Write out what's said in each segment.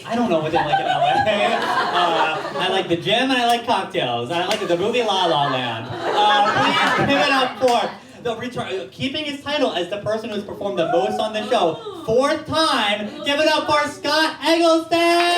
I don't know what they like in LA. I like the gym and I like cocktails. I like the movie La La Land. Please give it up for keeping his title as the person who's performed the most on the show. 4th time, give it up for Scott Egleston!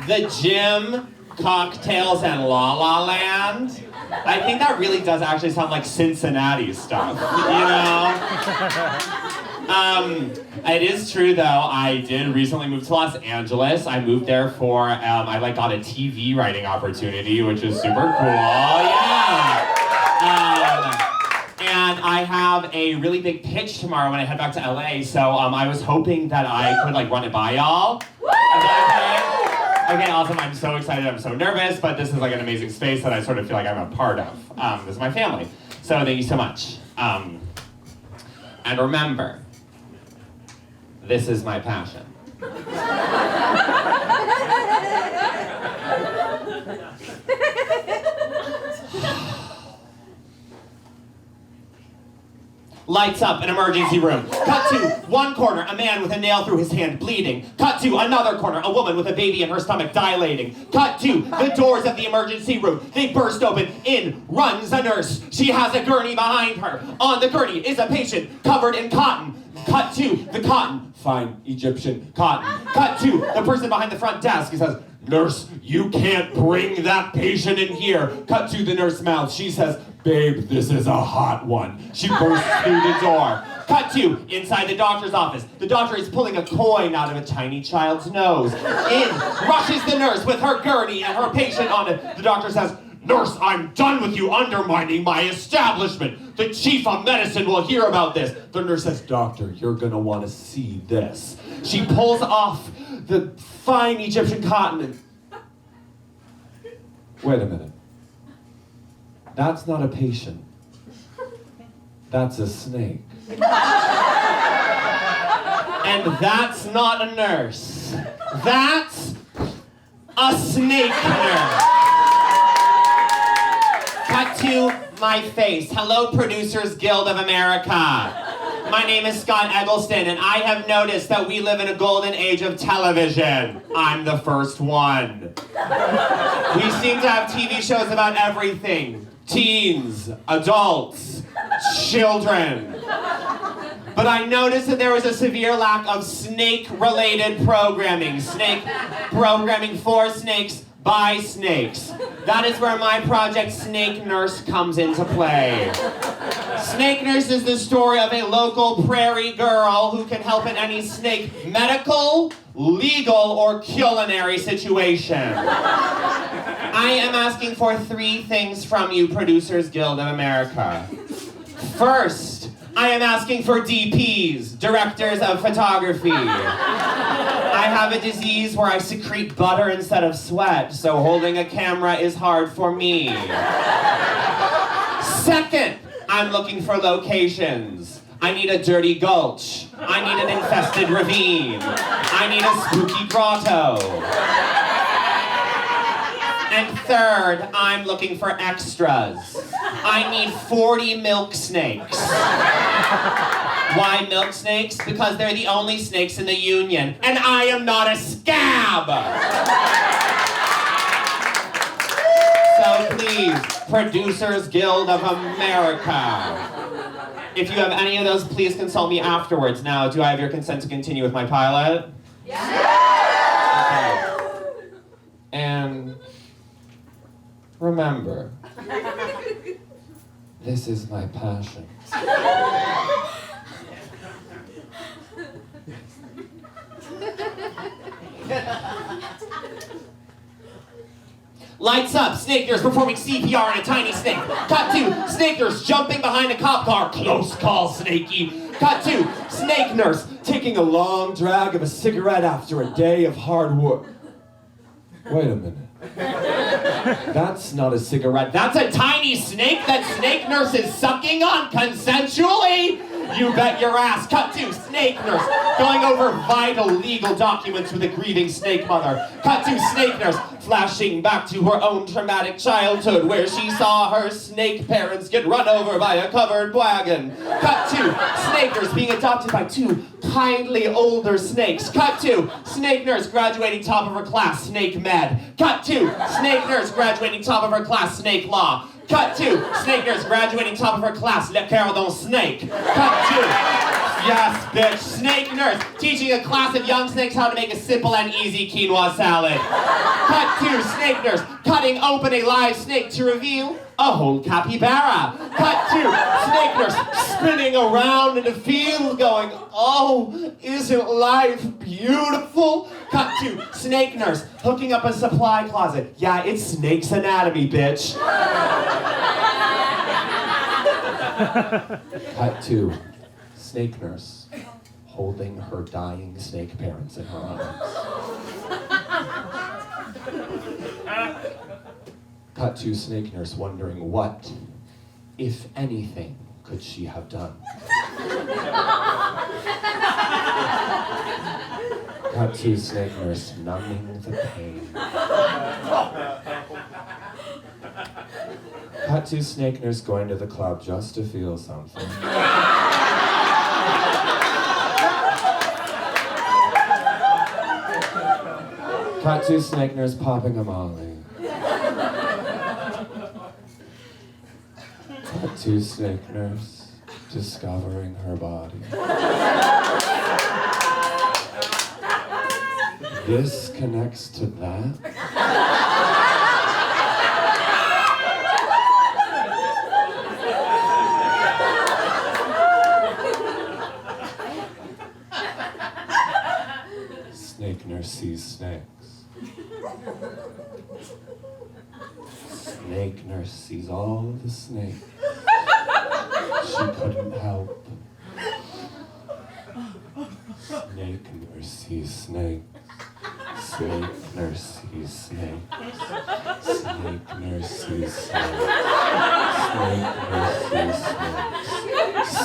The gym, cocktails, and La La Land. I think that really does actually sound like Cincinnati stuff, you know? It is true though, I did recently move to Los Angeles. I moved there for, I got a TV writing opportunity, which is super cool, yeah. And I have a really big pitch tomorrow when I head back to LA, so I was hoping that I could run it by y'all. Is that okay? Okay, awesome. I'm so excited. I'm so nervous, but this is an amazing space that I sort of feel like I'm a part of. This is my family. So thank you so much. And remember, this is my passion. Lights up, an emergency room. Cut to one corner, a man with a nail through his hand bleeding. Cut to another corner, a woman with a baby in her stomach dilating. Cut to the doors of the emergency room. They burst open. In runs a nurse. She has a gurney behind her. On the gurney is a patient covered in cotton. Cut to the cotton. Fine Egyptian cotton. Cut to the person behind the front desk. He says, "Nurse, you can't bring that patient in here." Cut to the nurse's mouth. She says, "Babe, this is a hot one." She bursts through the door. Cut to inside the doctor's office. The doctor is pulling a coin out of a tiny child's nose. In rushes the nurse with her gurney and her patient on it. The doctor says, "Nurse, I'm done with you undermining my establishment. The chief of medicine will hear about this." The nurse says, "Doctor, you're gonna want to see this." She pulls off the fine Egyptian cotton and... Wait a minute. That's not a patient. That's a snake. And that's not a nurse. That's a snake nurse. Cut to my face. Hello, Producers Guild of America. My name is Scott Egleston, and I have noticed that we live in a golden age of television. I'm the first one. We seem to have TV shows about everything. Teens, adults, children. But I noticed that there was a severe lack of snake-related programming. Snake programming for snakes by snakes. That is where my project Snake Nurse comes into play. Snake Nurse is the story of a local prairie girl who can help in any snake medical, legal, or culinary situation. I am asking for 3 things from you, Producers Guild of America. First, I am asking for DPs, directors of photography. I have a disease where I secrete butter instead of sweat, so holding a camera is hard for me. Second, I'm looking for locations. I need a dirty gulch. I need an infested ravine. I need a spooky grotto. And third, I'm looking for extras. I need 40 milk snakes. Why milk snakes? Because they're the only snakes in the union, and I am not a scab! So please, Producers Guild of America. If you have any of those, please consult me afterwards. Now, do I have your consent to continue with my pilot? Yes! Okay. And remember, this is my passion. Lights up, Snake Nurse performing CPR on a tiny snake. Cut to Snake Nurse jumping behind a cop car. Close call, Snakey. Cut to Snake Nurse taking a long drag of a cigarette after a day of hard work. Wait a minute. That's not a cigarette. That's a tiny snake that Snake Nurse is sucking on consensually. You bet your ass. Cut to snake nurse going over vital legal documents with a grieving snake mother. Cut to snake nurse flashing back to her own traumatic childhood where she saw her snake parents get run over by a covered wagon. Cut to snake nurse being adopted by two kindly older snakes. Cut to snake nurse graduating top of her class, snake med. Cut to snake nurse graduating top of her class, snake law. Cut to snake nurse graduating top of her class, le cordon snake. Cut to, yes bitch, snake nurse teaching a class of young snakes how to make a simple and easy quinoa salad. Cut to snake nurse cutting open a live snake to reveal a whole capybara. Cut to snake nurse spinning around in the field going, oh, isn't life beautiful? Cut to snake nurse hooking up a supply closet. Yeah, it's Snake's Anatomy, bitch. Cut to snake nurse holding her dying snake parents in her arms. Cut to snake nurse wondering what, if anything, could she have done. Cut to snake nurse numbing the pain. Cut to snake nurse going to the club just to feel something. Cut to snake nurse popping a molly. Cut to snake nurse discovering her body. This connects to that? Snake nurse sees snakes. Snake nurse sees all the snakes. She couldn't help. Snake nurse sees snakes. Snake nurse sees snakes. Snake nurse sees snakes.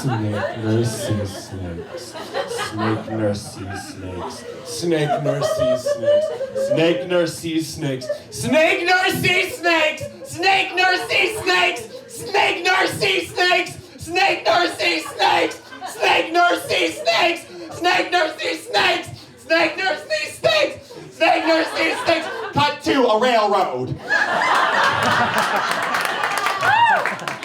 Snake nurse sees snakes. Snake nurse sees snakes. Snake nurse sees snakes. Snake nurse sees snakes. Snake nurse sees snakes. Snake nurse sees snakes. Snake nurse sees snakes. Snake nurse sees snakes. Snake nurse sees snakes. Snake nurse sees snakes. Snake nurse sees snakes. Snake nurse sees snakes. Cut to a railroad.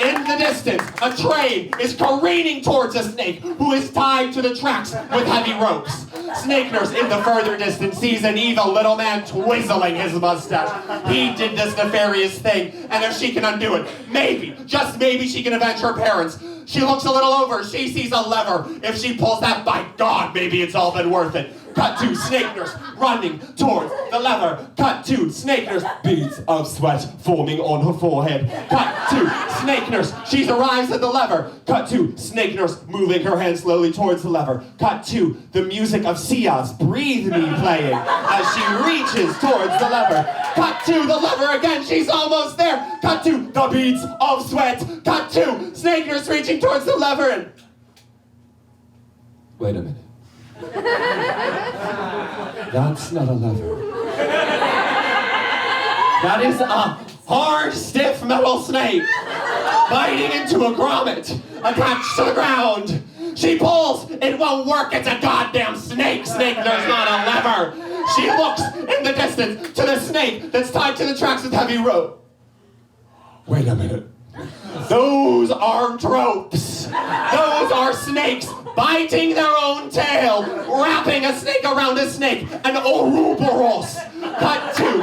In the distance, a train is careening towards a snake who is tied to the tracks with heavy ropes. Snake nurse in the further distance sees an evil little man twizzling his mustache. He did this nefarious thing, and if she can undo it, maybe, just maybe she can avenge her parents. She looks a little over, she sees a lever. If she pulls that, by God, maybe it's all been worth it. Cut to snake nurse running towards the lever. Cut to snake nurse, beads of sweat forming on her forehead. Cut to snake nurse, she arrives at the lever. Cut to snake nurse moving her hand slowly towards the lever. Cut to the music of Sia's Breathe Me playing as she reaches towards the lever. Cut to the lever again, she's almost there. Cut to the beads of sweat. Cut to snake nurse reaching towards the lever and... Wait a minute. That's not a lever. That is a hard, stiff metal snake biting into a grommet attached to the ground. She pulls, it won't work, it's a goddamn snake. Snake, there's not a lever. She looks in the distance to the snake that's tied to the tracks with heavy rope. Wait a minute. Those aren't ropes. Those are snakes biting their own tail, wrapping a snake around a snake, an Ouroboros. Cut to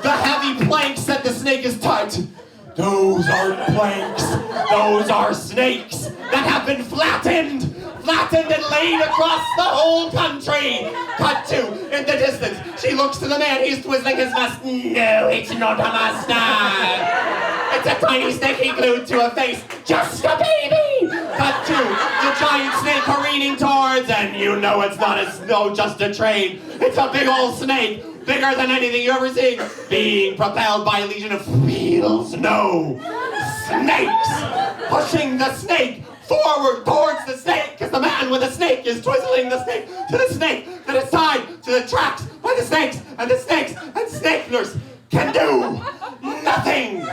the heavy planks that the snake is tied to. Those aren't planks. Those are snakes that have been flattened and laid across the whole country. Cut to, in the distance, she looks to the man, he's twizzling his mustache. No, it's not a mustache. It's a tiny snake he glued to a face. Just a baby! Cut to the giant snake careening towards, and you know it's not just a train. It's a big old snake, bigger than anything you ever seen, being propelled by a legion of wheels. No, snakes pushing the snake forward towards the snake, because the man with the snake is twizzling the snake that is tied to the tracks by the snakes, and the snakes and snake nurse can do nothing.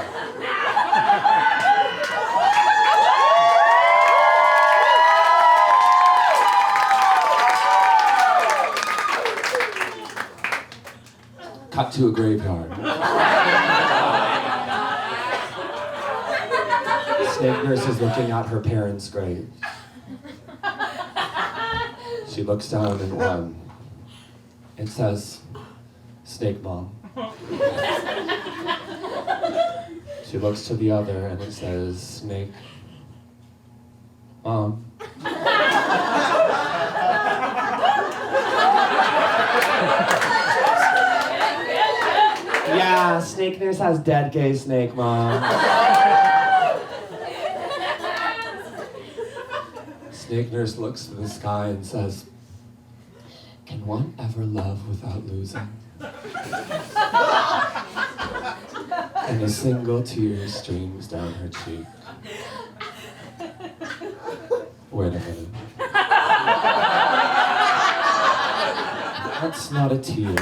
Cut to a graveyard. Snake nurse is looking at her parents' grave. She looks down and one. It says, Snake Mom. She looks to the other and it says, Snake Mom. Yeah, Snake Nurse has dead gay Snake Mom. Snake Nurse looks to the sky and says, can one ever love without losing? And a single tear streams down her cheek. Wait a minute. That's not a tear.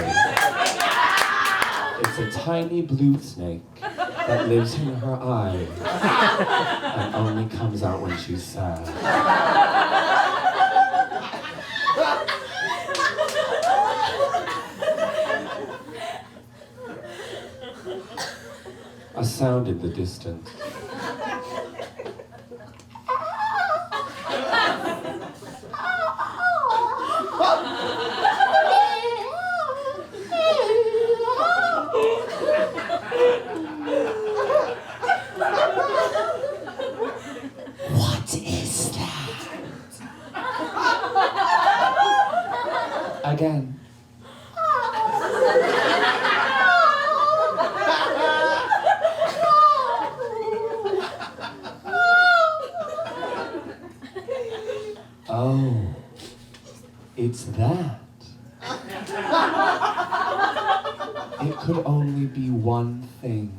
It's a tiny blue snake that lives in her eye and only comes out when she's sad. A sound in the distance. What is that? Again. Oh, it's that. It could only be one thing.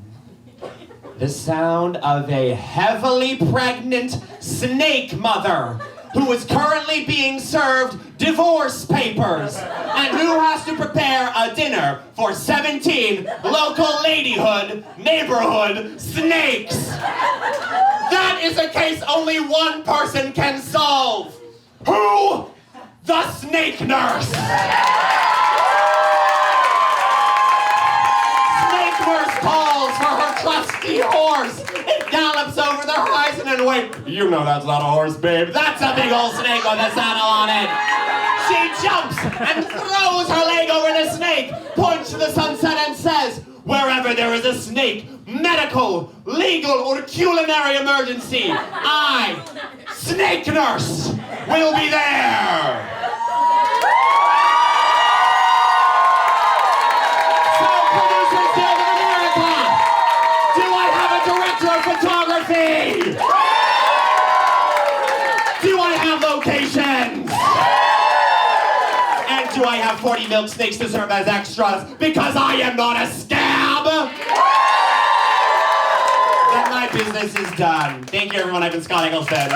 The sound of a heavily pregnant snake mother who is currently being served divorce papers and who has to prepare a dinner for 17 local ladyhood neighborhood snakes. That is a case only one person can solve. Who? The snake nurse. Snake nurse calls for her trusty horse. It gallops over the horizon and wait. You know that's not a horse, babe. That's a big old snake with a saddle on it. She jumps and throws her leg over the snake, points to the sunset and says, wherever there is a snake, medical, legal, or culinary emergency, I, snake nurse, will be there. So, Producers Guild of America, do I have a director of photography? Do I have locations? And do I have 40 milk snakes to serve as extras? Because I am not a scab! Then my business is done. Thank you, everyone. I've been Scott Egleston.